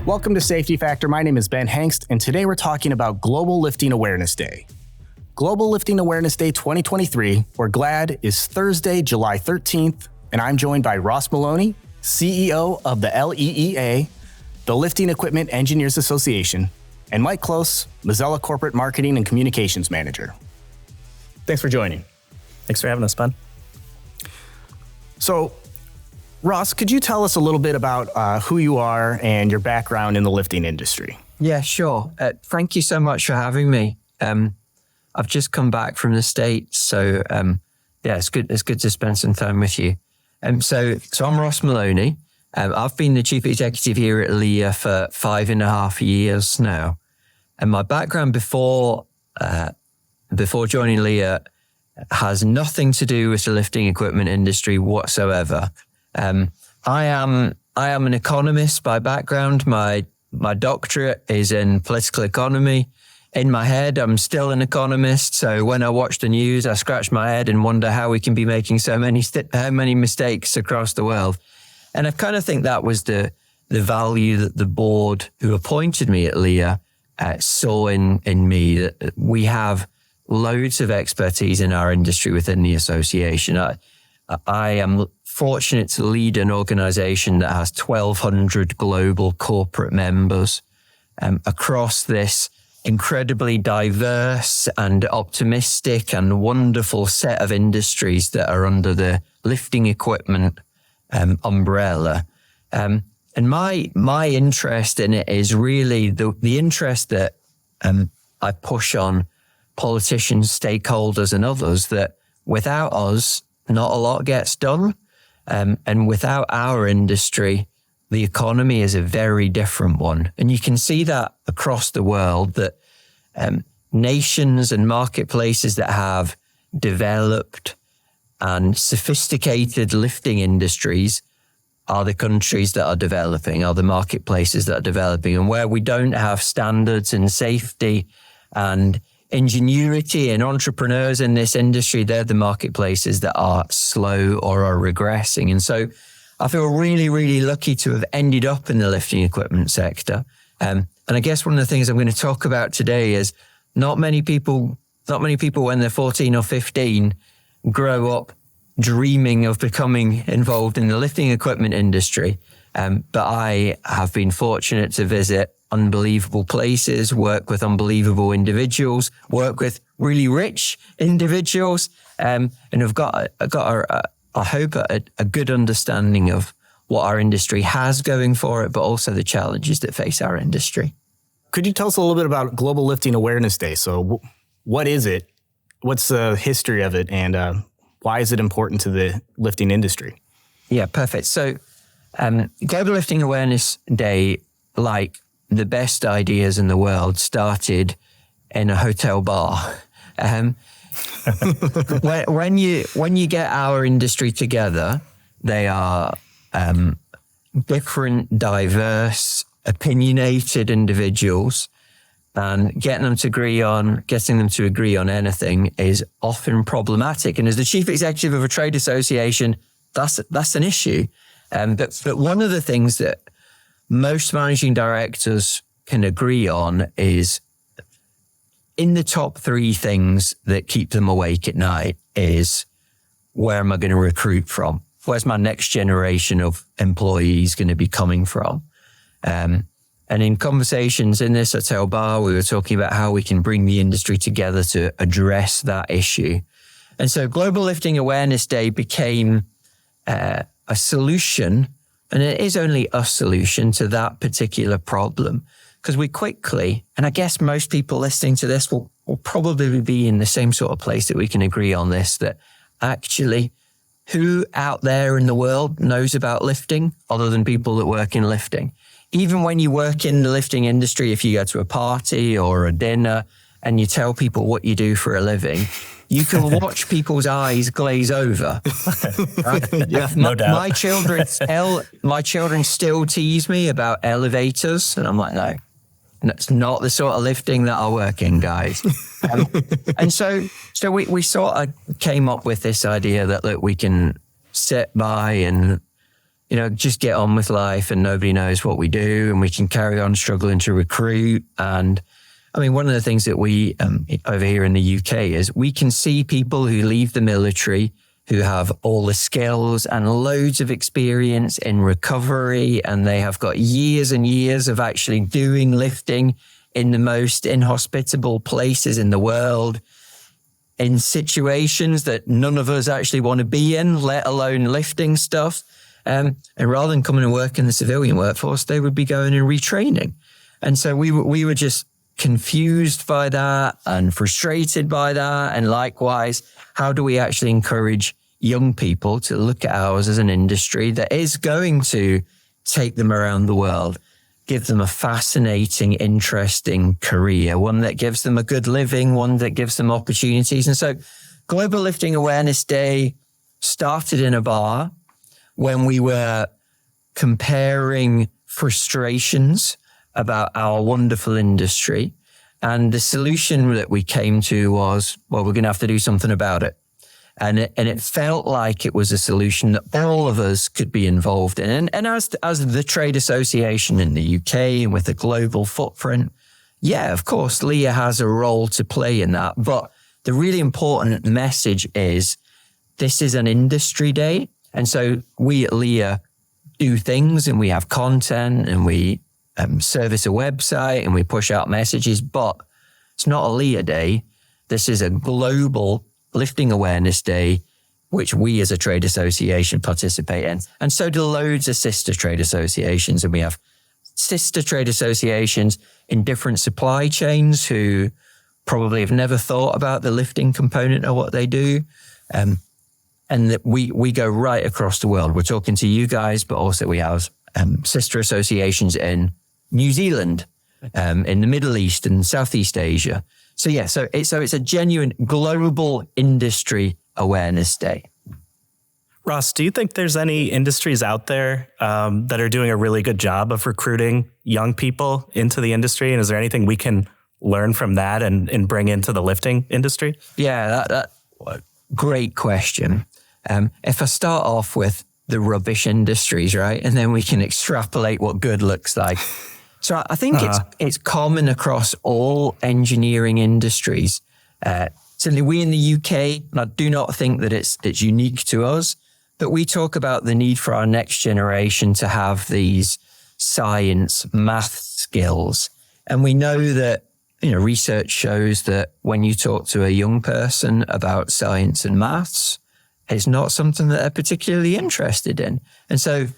Welcome to Safety Factor. My name is Ben Hengst, and today we're talking about Global Lifting Awareness Day. Global Lifting Awareness Day 2023, we're glad, is Thursday, July 13th, and I'm joined by Ross Moloney, CEO of the LEEA, the Lifting Equipment Engineers Association, and Mike Close, Mazzella Corporate Marketing and Communications Manager. Thanks for joining. Thanks for having us, Ben. So, Ross, could you tell us a little bit about who you are and your background in the lifting industry? Yeah, sure. Thank you so much for having me. I've just come back from the States, so it's good to spend some time with you. So I'm Ross Moloney. I've been the Chief Executive here at LEEA for 5.5 years now. And my background before joining LEEA has nothing to do with the lifting equipment industry whatsoever. I am an economist by background. My doctorate is in political economy. In my head, I'm still an economist. So when I watch the news, I scratch my head and wonder how we can be making so many mistakes across the world. And I kind of think that was the value that the board who appointed me at LEEA saw in me, that we have loads of expertise in our industry within the association. I am fortunate to lead an organization that has 1,200 global corporate members across this incredibly diverse and optimistic and wonderful set of industries that are under the lifting equipment umbrella. And my interest in it is really the interest that I push on politicians, stakeholders, and others, that without us, not a lot gets done. And without our industry, the economy is a very different one. And you can see that across the world, that nations and marketplaces that have developed and sophisticated lifting industries are the countries that are developing, are the marketplaces that are developing. And where we don't have standards and safety and ingenuity and entrepreneurs in this industry, they're the marketplaces that are slow or are regressing. And so I feel really, really lucky to have ended up in the lifting equipment sector. And I guess one of the things I'm going to talk about today is not many people when they're 14 or 15 grow up dreaming of becoming involved in the lifting equipment industry. But I have been fortunate to visit unbelievable places, work with unbelievable individuals, work with really rich individuals, and have got I hope a good understanding of what our industry has going for it, but also the challenges that face our industry. Could you tell us a little bit about Global Lifting Awareness Day? So what is it? What's the history of it? And why is it important to the lifting industry? Yeah, perfect. So Global Lifting Awareness Day, like the best ideas in the world, started in a hotel bar. When you get our industry together, they are different, diverse, opinionated individuals, and getting them to agree on anything is often problematic. And as the chief executive of a trade association, that's an issue. But one of the things that most managing directors can agree on is, in the top 3 things that keep them awake at night, is where am I going to recruit from? Where's my next generation of employees going to be coming from? And in conversations in this hotel bar, we were talking about how we can bring the industry together to address that issue. And so Global Lifting Awareness Day became a solution, and it is only a solution to that particular problem, because we quickly, and I guess most people listening to this will probably be in the same sort of place that we can agree on this, that actually who out there in the world knows about lifting other than people that work in lifting? Even when you work in the lifting industry, if you go to a party or a dinner and you tell people what you do for a living, you can watch people's eyes glaze over. Right? Yeah, no doubt. My children still tease me about elevators, and I'm like, no, it's not the sort of lifting that I work in, guys. And so we sort of came up with this idea that, look, we can sit by and just get on with life and nobody knows what we do and we can carry on struggling to recruit. And I mean, one of the things that we over here in the UK is we can see people who leave the military who have all the skills and loads of experience in recovery, and they have got years and years of actually doing lifting in the most inhospitable places in the world, in situations that none of us actually want to be in, let alone lifting stuff. And rather than coming and work in the civilian workforce, they would be going and retraining. And so we were just confused by that and frustrated by that. And likewise, how do we actually encourage young people to look at ours as an industry that is going to take them around the world, give them a fascinating, interesting career, one that gives them a good living, one that gives them opportunities. And so Global Lifting Awareness Day started in a bar when we were comparing frustrations about our wonderful industry. And the solution that we came to was, well, we're going to have to do something about it. And it felt like it was a solution that all of us could be involved in. And as the trade association in the UK and with a global footprint, yeah, of course, LEEA has a role to play in that. But the really important message is this is an industry day. And so we at LEEA do things and we have content and we service a website and we push out messages, but it's not a LEEA day. This is a global Lifting Awareness Day, which we as a trade association participate in. And so do loads of sister trade associations. And we have sister trade associations in different supply chains who probably have never thought about the lifting component of what they do. And that we go right across the world. We're talking to you guys, but also we have sister associations in New Zealand, in the Middle East and Southeast Asia. So yeah, so it's a genuine global industry awareness day. Ross, do you think there's any industries out there that are doing a really good job of recruiting young people into the industry? And is there anything we can learn from that and bring into the lifting industry? Yeah, that great question. If I start off with the rubbish industries, right, and then we can extrapolate what good looks like. So I think it's common across all engineering industries. Certainly we in the UK, and I do not think that it's unique to us, but we talk about the need for our next generation to have these science, math skills. And we know that, research shows that when you talk to a young person about science and maths, it's not something that they're particularly interested in. And so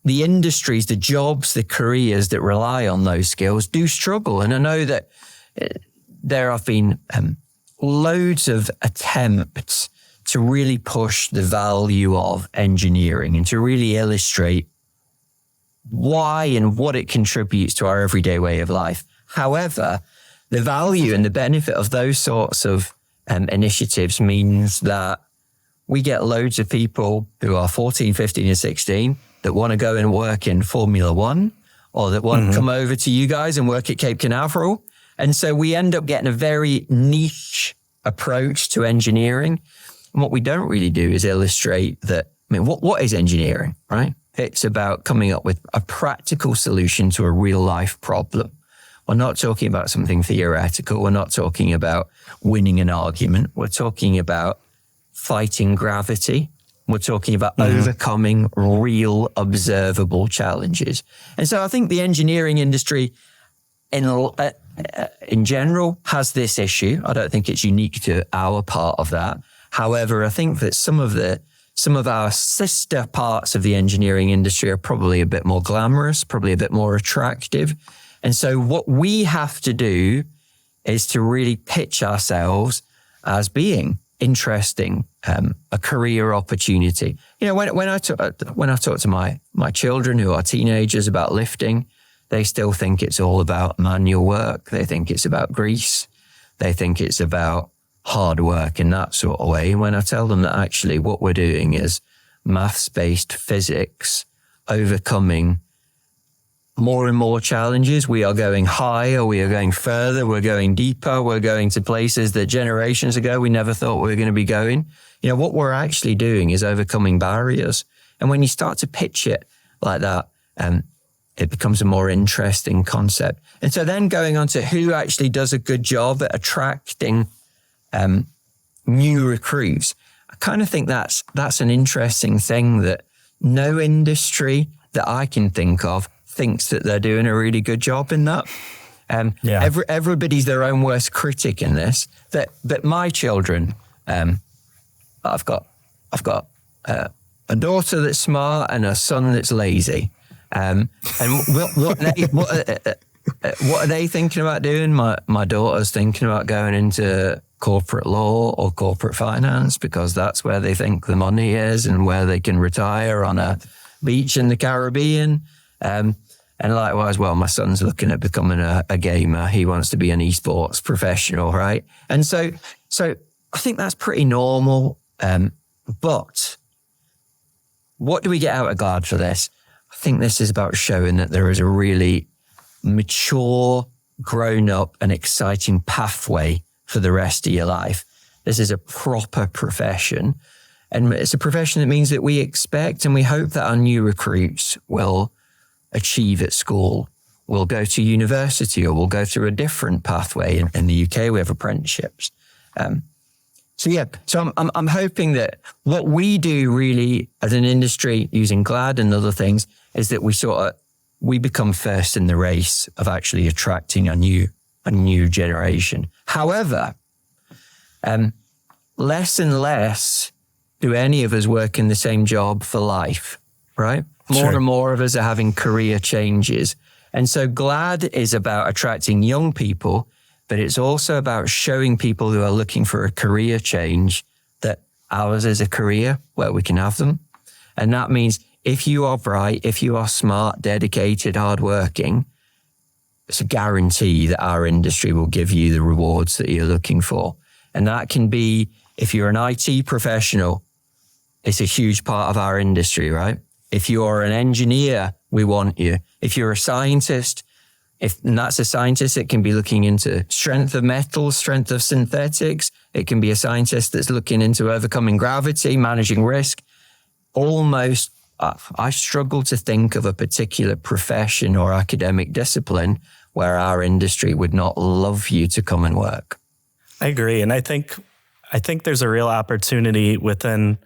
the industries, the jobs, the careers that rely on those skills do struggle. And I know that there have been loads of attempts to really push the value of engineering and to really illustrate why and what it contributes to our everyday way of life. However, the value and the benefit of those sorts of initiatives means that we get loads of people who are 14, 15 and 16 that want to go and work in Formula One or that want to come over to you guys and work at Cape Canaveral. And so we end up getting a very niche approach to engineering. And what we don't really do is illustrate that, what is engineering, right? It's about coming up with a practical solution to a real life problem. We're not talking about something theoretical. We're not talking about winning an argument. We're talking about fighting gravity. We're talking about overcoming real observable challenges. And so I think the engineering industry in general has this issue. I don't think it's unique to our part of that. However, I think that some of our sister parts of the engineering industry are probably a bit more glamorous, probably a bit more attractive. And so what we have to do is to really pitch ourselves as being interesting, a career opportunity. When I talk to my children who are teenagers about lifting, they still think it's all about manual work. They think it's about grease. They think it's about hard work in that sort of way. When I tell them that actually what we're doing is maths-based physics, overcoming more and more challenges. We are going higher, we are going further, we're going deeper, we're going to places that generations ago we never thought we were going to be going. What we're actually doing is overcoming barriers. And when you start to pitch it like that, it becomes a more interesting concept. And so then going on to who actually does a good job at attracting new recruits, I kind of think that's an interesting thing, that no industry that I can think of thinks that they're doing a really good job in that. Everybody's their own worst critic in this. That my children, I've got a daughter that's smart and a son that's lazy. And what are they thinking about doing? My daughter's thinking about going into corporate law or corporate finance, because that's where they think the money is and where they can retire on a beach in the Caribbean. And likewise, well, my son's looking at becoming a gamer. He wants to be an esports professional, right? And so I think that's pretty normal. But what do we get out of GLAD for this? I think this is about showing that there is a really mature, grown-up and exciting pathway for the rest of your life. This is a proper profession. And it's a profession that means that we expect and we hope that our new recruits will achieve at school, will go to university, or will go through a different pathway. In the UK, we have apprenticeships. So I'm hoping that what we do really as an industry using GLAD and other things is that we become first in the race of actually attracting a new generation. However, less and less do any of us work in the same job for life, right? More and more of us are having career changes. And so GLAD is about attracting young people, but it's also about showing people who are looking for a career change that ours is a career where we can have them. And that means if you are bright, if you are smart, dedicated, hardworking, it's a guarantee that our industry will give you the rewards that you're looking for. And that can be, if you're an IT professional, it's a huge part of our industry, right? If you're an engineer, we want you. If you're a scientist, and that's a scientist, it can be looking into strength of metals, strength of synthetics. It can be a scientist that's looking into overcoming gravity, managing risk. Almost, I struggle to think of a particular profession or academic discipline where our industry would not love you to come and work. I agree. And I think there's a real opportunity within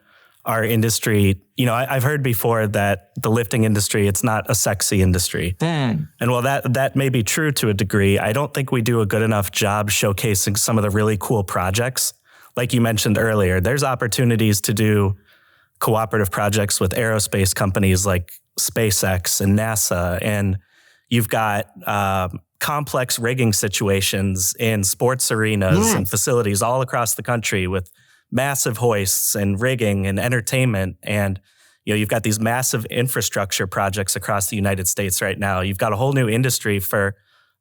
our industry. You know, I've heard before that the lifting industry, it's not a sexy industry. And while that may be true to a degree, I don't think we do a good enough job showcasing some of the really cool projects. Like you mentioned earlier, there's opportunities to do cooperative projects with aerospace companies like SpaceX and NASA. And you've got complex rigging situations in sports arenas and facilities all across the country with massive hoists and rigging and entertainment. And, you know, you've got these massive infrastructure projects across the United States right now. You've got a whole new industry for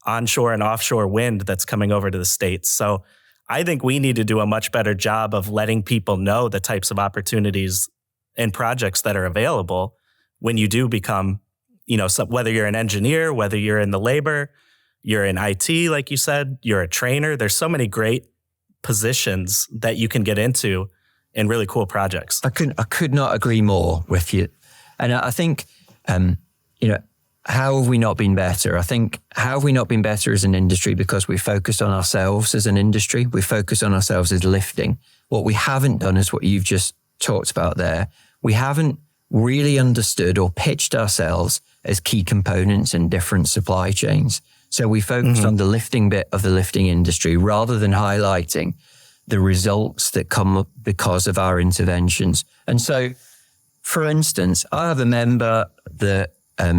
onshore and offshore wind that's coming over to the States. So I think we need to do a much better job of letting people know the types of opportunities and projects that are available when you do become, you know, whether you're an engineer, whether you're in the labor, you're in IT, like you said, you're a trainer. There's so many great positions that you can get into in really cool projects. I could not agree more with you. And I think, you know, how have we not been better? I think, how have we not been better as an industry? Because we focused on ourselves as an industry. We focused on ourselves as lifting. What we haven't done is what you've just talked about there. We haven't really understood or pitched ourselves as key components in different supply chains. So we focused on the lifting bit of the lifting industry rather than highlighting the results that come because of our interventions. And so, for instance, I have a member that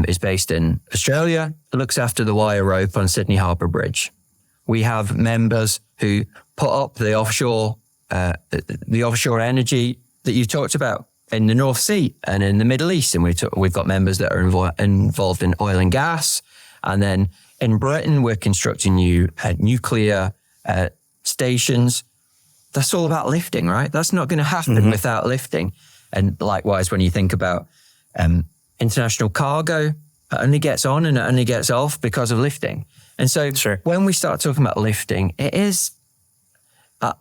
is based in Australia, looks after the wire rope on Sydney Harbour Bridge. We have members who put up the offshore energy that you talked about in the North Sea and in the Middle East. And we've got members that are involved in oil and gas. And then in Britain, we're constructing new nuclear stations. That's all about lifting, right? That's not going to happen without lifting. And likewise, when you think about international cargo, it only gets on and it only gets off because of lifting. And so when we start talking about lifting, it is,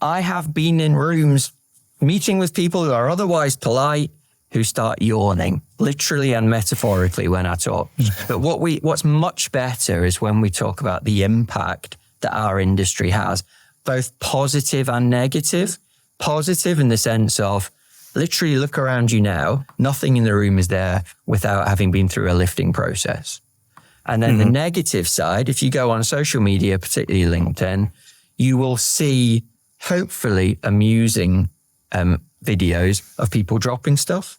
I have been in rooms meeting with people who are otherwise polite, who start yawning, literally and metaphorically when I talk. But what's much better is when we talk about the impact that our industry has, both positive and negative. Positive in the sense of literally look around you now, nothing in the room is there without having been through a lifting process. And then the negative side, if you go on social media, particularly LinkedIn, you will see hopefully amusing videos of people dropping stuff.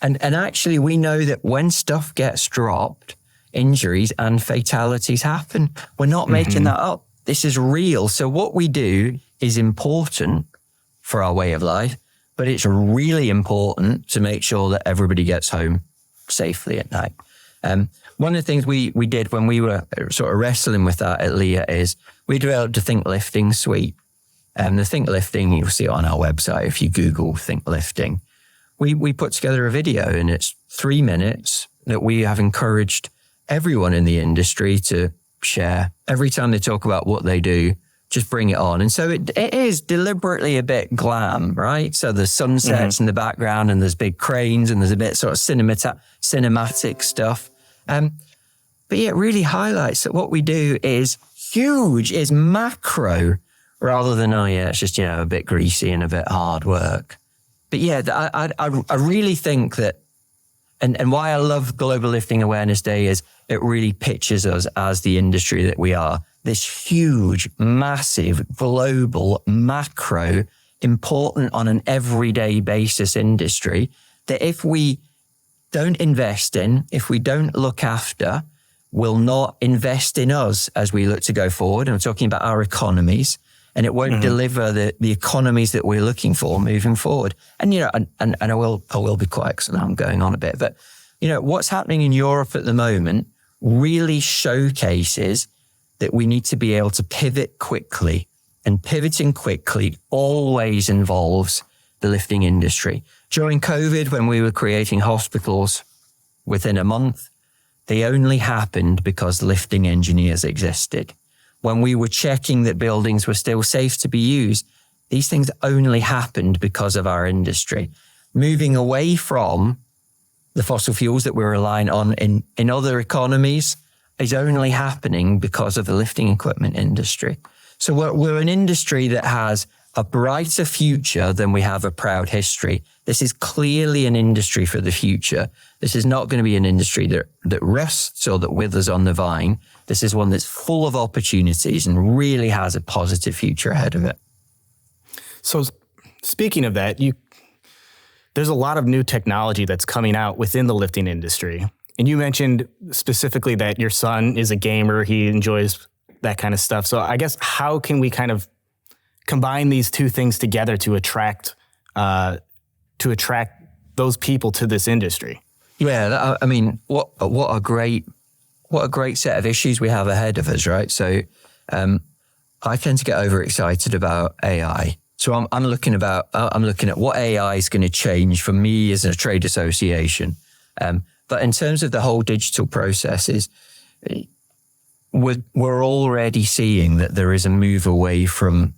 And actually, we know that when stuff gets dropped, injuries and fatalities happen. We're not making that up. This is real. So what we do is important for our way of life, but it's really important to make sure that everybody gets home safely at night. One of the things we did when we were sort of wrestling with that at LEEA is we developed a Think Lifting suite. The Think Lifting, you'll see it on our website if you Google Think Lifting. We put together a video, and it's 3 minutes that we have encouraged everyone in the industry to share. Every time they talk about what they do, just bring it on. And so it is deliberately a bit glam, right? So there's sunsets in the background, and there's big cranes, and there's a bit sort of cinematic stuff. But yeah, it really highlights that what we do is huge, is macro, rather than, oh yeah, it's just, a bit greasy and a bit hard work. But yeah, I really think that, and why I love Global Lifting Awareness Day is it really pictures us as the industry that we are. This huge, massive, global, macro, important on an everyday basis industry that if we don't invest in, if we don't look after, will not invest in us as we look to go forward. And I'm talking about our economies. And it won't deliver the economies that we're looking for moving forward. And, and I will be quiet because I'm going on a bit. But, what's happening in Europe at the moment really showcases that we need to be able to pivot quickly. And pivoting quickly always involves the lifting industry. During COVID, when we were creating hospitals within a month, they only happened because lifting engineers existed. When we were checking that buildings were still safe to be used, these things only happened because of our industry. Moving away from the fossil fuels that we're relying on in other economies is only happening because of the lifting equipment industry. So we're an industry that has a brighter future than we have a proud history. This is clearly an industry for the future. This is not going to be an industry that rests or that withers on the vine. This is one that's full of opportunities and really has a positive future ahead of it. So speaking of that, there's a lot of new technology that's coming out within the lifting industry. And you mentioned specifically that your son is a gamer. He enjoys that kind of stuff. So I guess how can we kind of combine these two things together to attract those people to this industry? Yeah, I mean, what a great set of issues we have ahead of us, right? So, I tend to get overexcited about AI. So I'm looking at what AI is going to change for me as a trade association. But in terms of the whole digital processes, we're already seeing that there is a move away from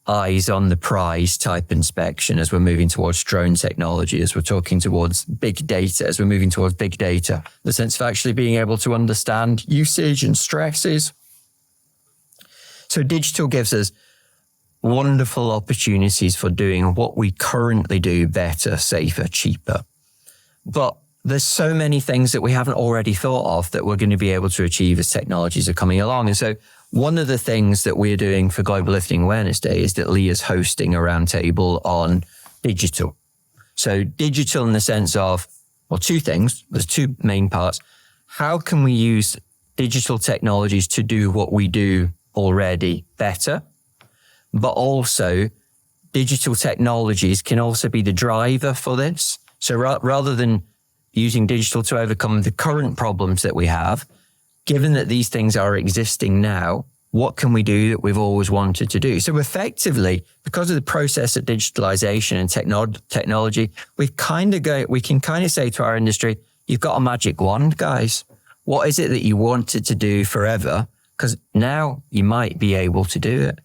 eyes on the prize type inspection as we're moving towards drone technology, as we're talking towards big data, as we're moving towards big data, the sense of actually being able to understand usage and stresses. So digital gives us wonderful opportunities for doing what we currently do better, safer, cheaper. But there's so many things that we haven't already thought of that we're going to be able to achieve as technologies are coming along. And so one of the things that we're doing for Global Lifting Awareness Day is that LEEA is hosting a roundtable on digital. So digital in the sense of, well, two things. There's two main parts. How can we use digital technologies to do what we do already better? But also digital technologies can also be the driver for this. So rather than using digital to overcome the current problems that we have, given that these things are existing now, what can we do that we've always wanted to do? So effectively, because of the process of digitalization and technology, we can kind of say to our industry, you've got a magic wand, guys. What is it that you wanted to do forever? Because now you might be able to do it.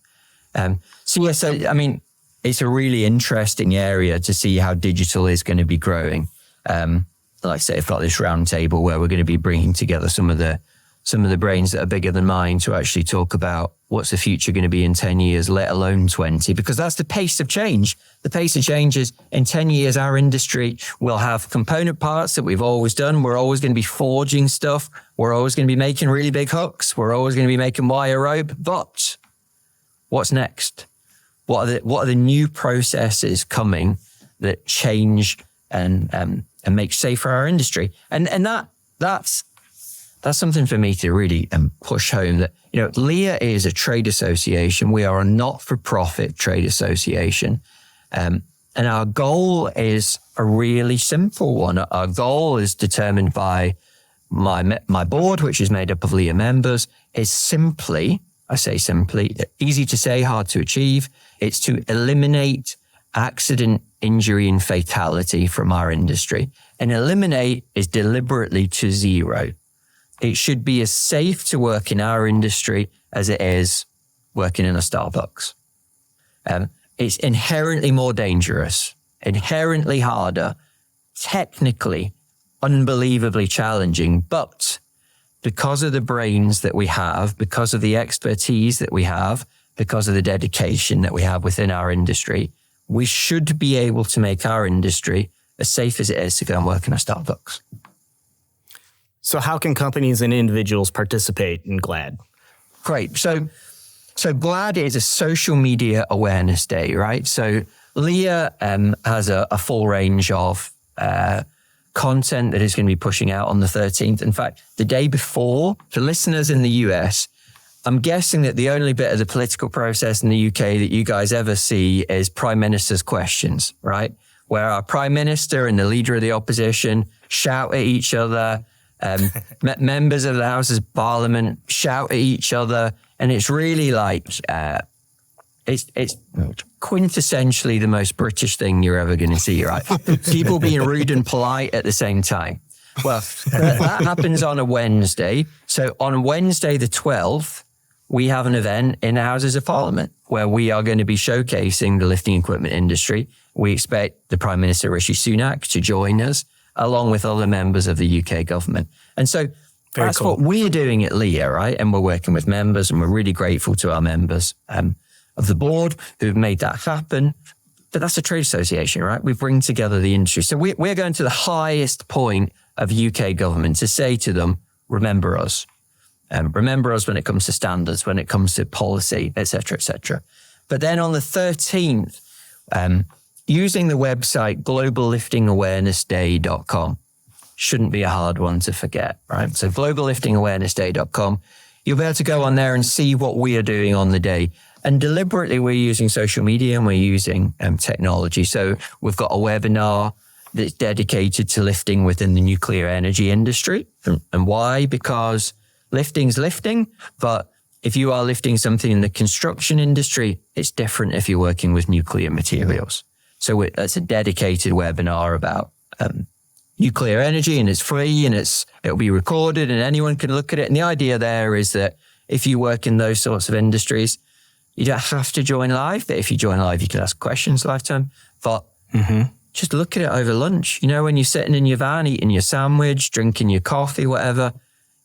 So I mean, it's a really interesting area to see how digital is going to be growing. Like I say, I've got this round table where we're going to be bringing together some of the brains that are bigger than mine to actually talk about what's the future going to be in 10 years, let alone 20, because that's the pace of change. The pace of change is in 10 years, our industry will have component parts that we've always done. We're always going to be forging stuff. We're always going to be making really big hooks. We're always going to be making wire rope. But what's next? What are the new processes coming that change and make safer our industry? And that's something for me to really push home that, LEEA is a trade association. We are a not-for-profit trade association. And our goal is a really simple one. Our goal is determined by my board, which is made up of LEEA members, is simply, I say simply, easy to say, hard to achieve. It's to eliminate accident, injury, and fatality from our industry. And eliminate is deliberately to zero. It should be as safe to work in our industry as it is working in a Starbucks. It's inherently more dangerous, inherently harder, technically unbelievably challenging, but because of the brains that we have, because of the expertise that we have, because of the dedication that we have within our industry, we should be able to make our industry as safe as it is to go and work in a Starbucks. So how can companies and individuals participate in GLAD? Great. So GLAD is a social media awareness day, right? So LEEA has a full range of content that is going to be pushing out on the 13th. In fact, the day before, for listeners in the US, I'm guessing that the only bit of the political process in the UK that you guys ever see is Prime Minister's questions, right? Where our Prime Minister and the Leader of the Opposition shout at each other. Members of the Houses of Parliament shout at each other, and it's really like it's quintessentially the most British thing you're ever going to see, right? People being rude and polite at the same time. Well, that happens on a Wednesday. So on Wednesday the 12th, we have an event in the Houses of Parliament where we are going to be showcasing the lifting equipment industry. We expect the Prime Minister Rishi Sunak to join us, along with other members of the UK government. And so that's what we're doing at LEEA, right? And we're working with members, and we're really grateful to our members of the board who've made that happen. But that's a trade association, right? We bring together the industry. So we're going to the highest point of UK government to say to them, remember us. Remember us when it comes to standards, when it comes to policy, et cetera, et cetera. But then on the 13th, using the website globalliftingawarenessday.com shouldn't be a hard one to forget, right? So globalliftingawarenessday.com, you'll be able to go on there and see what we are doing on the day. And deliberately, we're using social media and we're using technology. So we've got a webinar that's dedicated to lifting within the nuclear energy industry. And why? Because lifting's lifting, but if you are lifting something in the construction industry, it's different if you're working with nuclear materials. So it's a dedicated webinar about nuclear energy, and it's free, and it'll be recorded and anyone can look at it. And the idea there is that if you work in those sorts of industries, you don't have to join live, but if you join live, you can ask questions lifetime. But just look at it over lunch. When you're sitting in your van, eating your sandwich, drinking your coffee, whatever,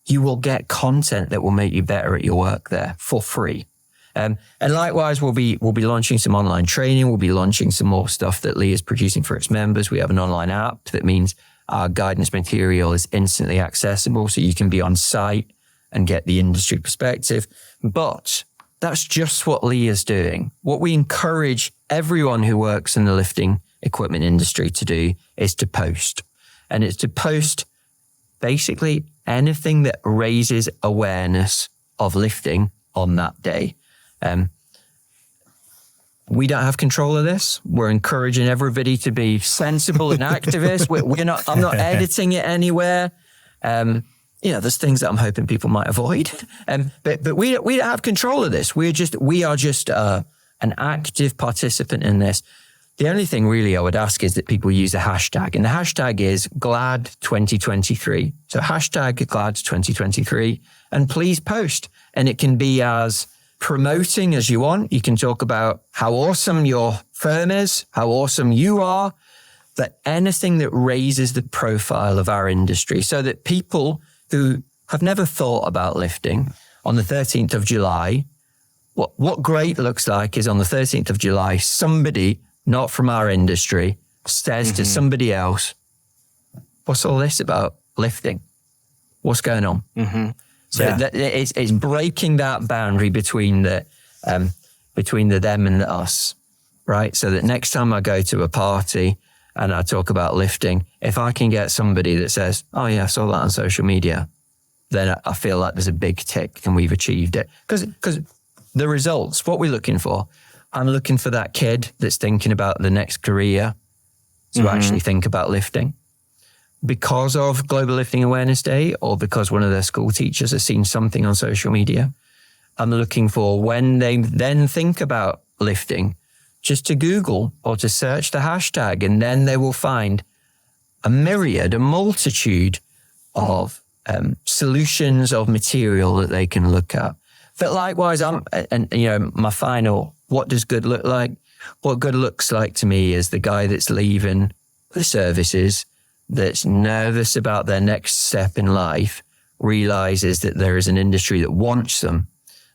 you will get content that will make you better at your work there for free. And likewise, we'll be launching some online training. We'll be launching some more stuff that LEEA is producing for its members. We have an online app that means our guidance material is instantly accessible, so you can be on site and get the industry perspective. But that's just what LEEA is doing. What we encourage everyone who works in the lifting equipment industry to do is to post. And it's to post basically anything that raises awareness of lifting on that day. We don't have control of this. We're encouraging everybody to be sensible and activist. I'm not editing it anywhere. There's things that I'm hoping people might avoid. But we don't have control of this. We are just an active participant in this. The only thing really I would ask is that people use a hashtag, and the hashtag is GLAD2023. So hashtag GLAD2023, and please post. And it can be as promoting as you want. You can talk about how awesome your firm is, how awesome you are, but anything that raises the profile of our industry so that people who have never thought about lifting on the 13th of July, what great looks like is on the 13th of July, somebody not from our industry says to somebody else, what's all this about lifting? What's going on? So it's breaking that boundary between the them and the us, right? So that next time I go to a party and I talk about lifting, if I can get somebody that says, oh yeah, I saw that on social media, then I feel like there's a big tick and we've achieved it. Because the results, what we're looking for, I'm looking for that kid that's thinking about the next career to actually think about lifting. Because of Global Lifting Awareness Day or because one of their school teachers has seen something on social media, I'm looking for when they then think about lifting, just to Google or to search the hashtag, and then they will find a multitude of solutions of material that they can look at. But likewise, my final, what does good look like? What good looks like to me is the guy that's leaving the services, that's nervous about their next step in life, realizes that there is an industry that wants them,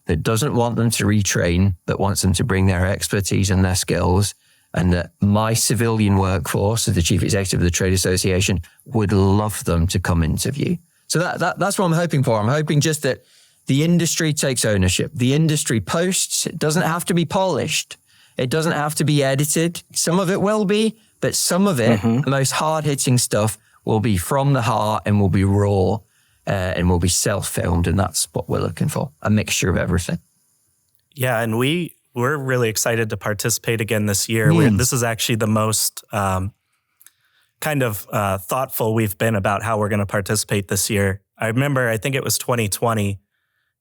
that doesn't want them to retrain, that wants them to bring their expertise and their skills, and that my civilian workforce, as the Chief Executive of the Trade Association, would love them to come interview. So that's what I'm hoping for. I'm hoping just that the industry takes ownership. The industry posts. It doesn't have to be polished. It doesn't have to be edited. Some of it will be, but some of it, the most hard-hitting stuff, will be from the heart and will be raw and will be self-filmed. And that's what we're looking for, a mixture of everything. Yeah, and we're really excited to participate again this year. This is actually the most thoughtful we've been about how we're going to participate this year. I remember, I think it was 2020,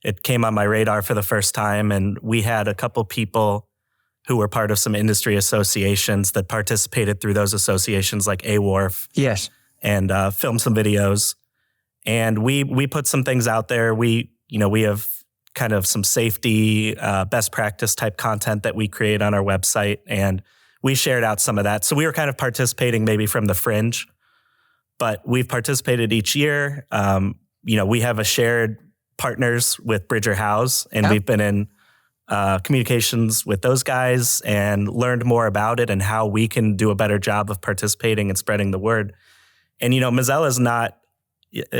it came on my radar for the first time, and we had a couple people who were part of some industry associations that participated through those associations like AWARF. Yes. And filmed some videos. And we put some things out there. We have kind of some safety, best practice type content that we create on our website. And we shared out some of that. So we were kind of participating maybe from the fringe, but we've participated each year. We have a shared partners with Bridger House, and we've been in communications with those guys and learned more about it and how we can do a better job of participating and spreading the word. And, Mazzella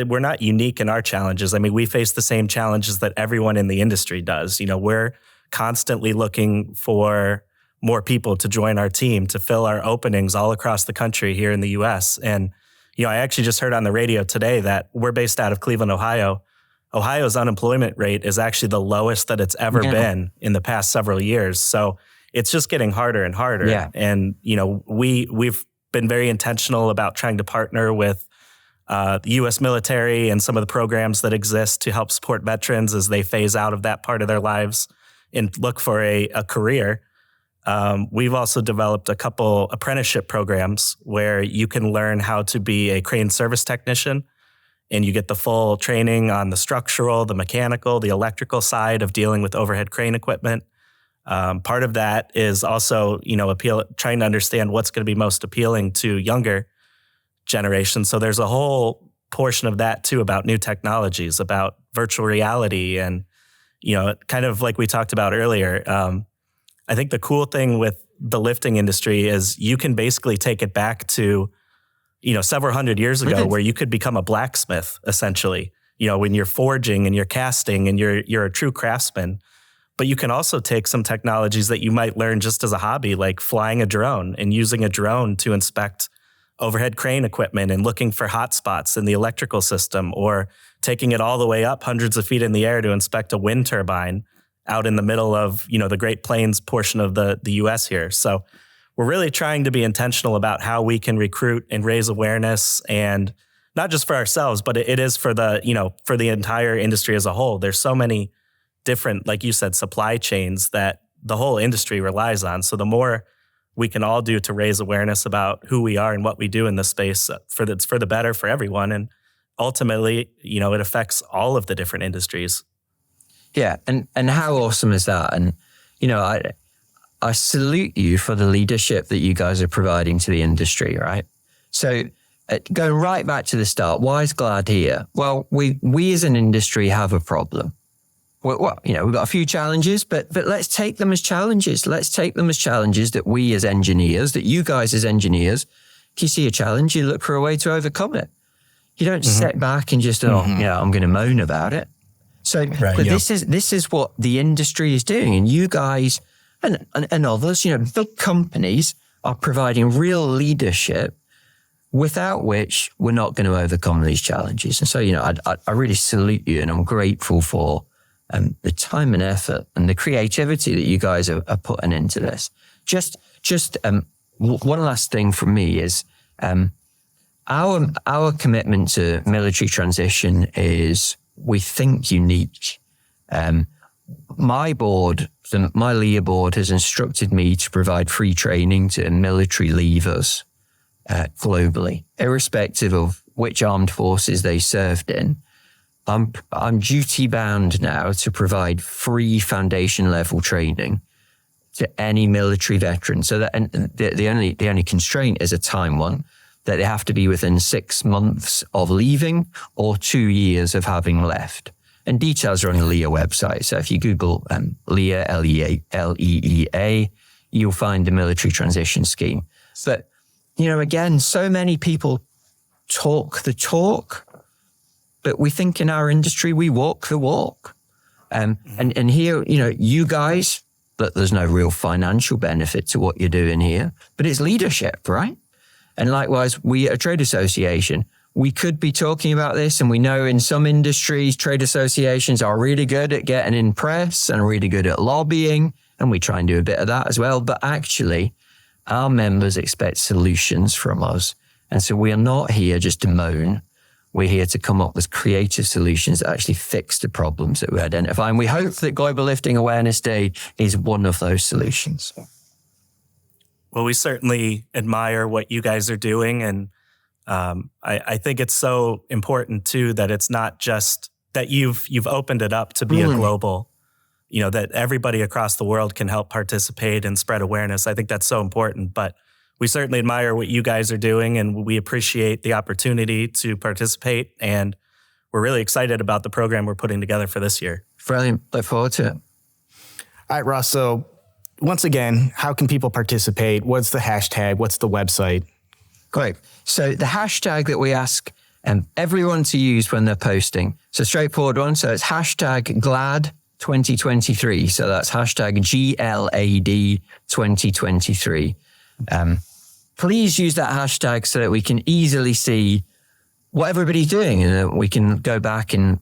we're not unique in our challenges. I mean, we face the same challenges that everyone in the industry does. We're constantly looking for more people to join our team, to fill our openings all across the country here in the US. And, I actually just heard on the radio today that we're based out of Cleveland, Ohio. Ohio's unemployment rate is actually the lowest that it's ever been in the past several years. So it's just getting harder and harder. Yeah. And, we've been very intentional about trying to partner with the U.S. military and some of the programs that exist to help support veterans as they phase out of that part of their lives and look for a career. We've also developed a couple apprenticeship programs where you can learn how to be a crane service technician, and you get the full training on the structural, the mechanical, the electrical side of dealing with overhead crane equipment. Part of that is also, trying to understand what's going to be most appealing to younger generations. So there's a whole portion of that too about new technologies, about virtual reality, and kind of like we talked about earlier. I think the cool thing with the lifting industry is you can basically take it back to several hundred years ago, where you could become a blacksmith, essentially, when you're forging and you're casting and you're a true craftsman. But you can also take some technologies that you might learn just as a hobby, like flying a drone and using a drone to inspect overhead crane equipment and looking for hot spots in the electrical system, or taking it all the way up hundreds of feet in the air to inspect a wind turbine out in the middle of, the Great Plains portion of the US here. So we're really trying to be intentional about how we can recruit and raise awareness, and not just for ourselves, but it is for for the entire industry as a whole. There's so many different, like you said, supply chains that the whole industry relies on. So the more we can all do to raise awareness about who we are and what we do in this space, for the better for everyone. And ultimately, it affects all of the different industries. Yeah. And how awesome is that? And, you know, I salute you for the leadership that you guys are providing to the industry, right? So going right back to the start, why is GLAD here? Well, we as an industry have a problem. Well, you know, we've got a few challenges, but let's take them as challenges. Let's take them as challenges that we as engineers, that you guys as engineers, if you see a challenge, you look for a way to overcome it. You don't sit back and just, I'm going to moan about it. So this is what the industry is doing. And you guys and others, you know, big companies are providing real leadership without which we're not going to overcome these challenges. And so, you know, I really salute you, and I'm grateful for the time and effort and the creativity that you guys are putting into this. Just one last thing from me is our commitment to military transition is, we think, unique. My board, my LEEA board, has instructed me to provide free training to military leavers globally, irrespective of which armed forces they served in. I'm duty bound now to provide free foundation level training to any military veteran. So that, and the only constraint is a time one, that they have to be within 6 months of leaving or 2 years of having left. And details are on the LEEA website. So if you Google LEEA, L-E-E-A, you'll find the military transition scheme. But, you know, again, so many people talk the talk, but we think in our industry, we walk the walk. And here, you know, you guys, but there's no real financial benefit to what you're doing here, but it's leadership, right? And likewise, we at a trade association, we could be talking about this, and we know in some industries, trade associations are really good at getting in press and really good at lobbying, and we try and do a bit of that as well. But actually, our members expect solutions from us. And so we are not here just to moan. We're here to come up with creative solutions that actually fix the problems that we identify. And we hope that Global Lifting Awareness Day is one of those solutions. Well, we certainly admire what you guys are doing. And I think it's so important, too, that it's not just that you've opened it up to be a global, you know, that everybody across the world can help participate and spread awareness. I think that's so important. But we certainly admire what you guys are doing, and we appreciate the opportunity to participate. And we're really excited about the program we're putting together for this year. Brilliant. Look forward to it. All right, Ross. So once again, how can people participate? What's the hashtag? What's the website? Great. So the hashtag that we ask everyone to use when they're posting, it's a straightforward one. So it's hashtag GLAD 2023. So that's hashtag GLAD 2023. Please use that hashtag so that we can easily see what everybody's doing, and we can go back and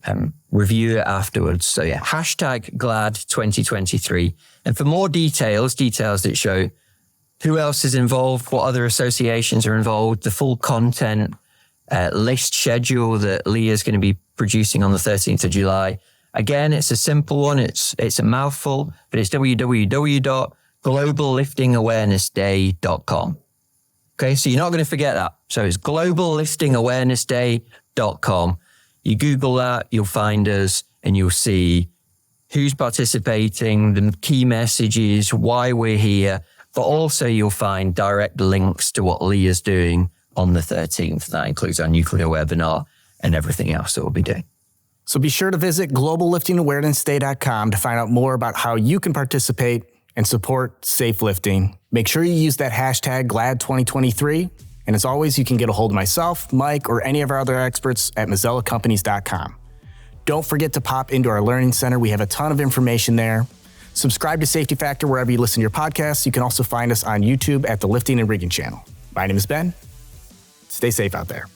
review it afterwards. So yeah, hashtag GLAD 2023. And for more details that show who else is involved, what other associations are involved, the full content list schedule that LEEA is going to be producing on the 13th of July. Again, it's a simple one. It's a mouthful, but it's www.globalliftingawarenessday.com. Okay, so you're not going to forget that. So it's globalliftingawarenessday.com. You Google that, you'll find us, and you'll see who's participating, the key messages, why we're here, but also you'll find direct links to what LEEA is doing on the 13th. That includes our nuclear webinar and everything else that we'll be doing. So be sure to visit globalliftingawarenessday.com to find out more about how you can participate and support safe lifting. Make sure you use that hashtag GLAD2023. And as always, you can get a hold of myself, Mike, or any of our other experts at MazzellaCompanies.com. Don't forget to pop into our Learning Center. We have a ton of information there. Subscribe to Safety Factor wherever you listen to your podcasts. You can also find us on YouTube at the Lifting and Rigging channel. My name is Ben. Stay safe out there.